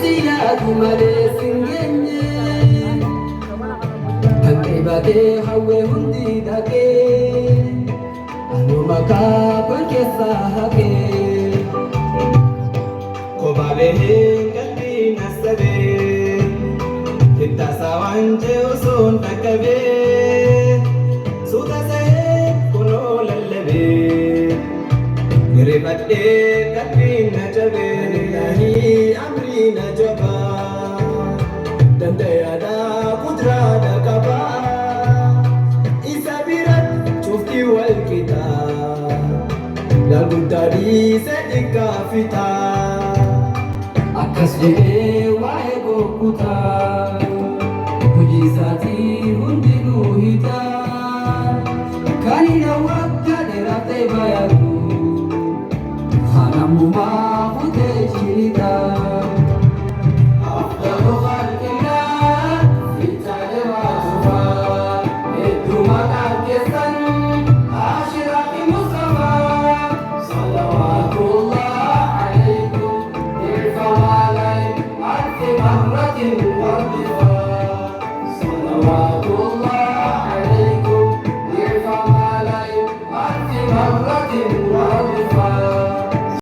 siyaadu malee singeenye kan dhibatee hawwee hundi dhaqee anuma kaakon keessaa haqee kophaabee qalbii nasabee hittaasaa waan jee osoon dhaqqabee suuta sa'ee kunoo lallabee nirifadhee qalbiin na jabee amri na jabaa dandayaadhaa kuduraadha qabaa isa biratti cuftii wal qixaa laalguddaa dhiisee xiqqaa fitaa akkas jedhee waa'ee gurgutaa hojii isaatii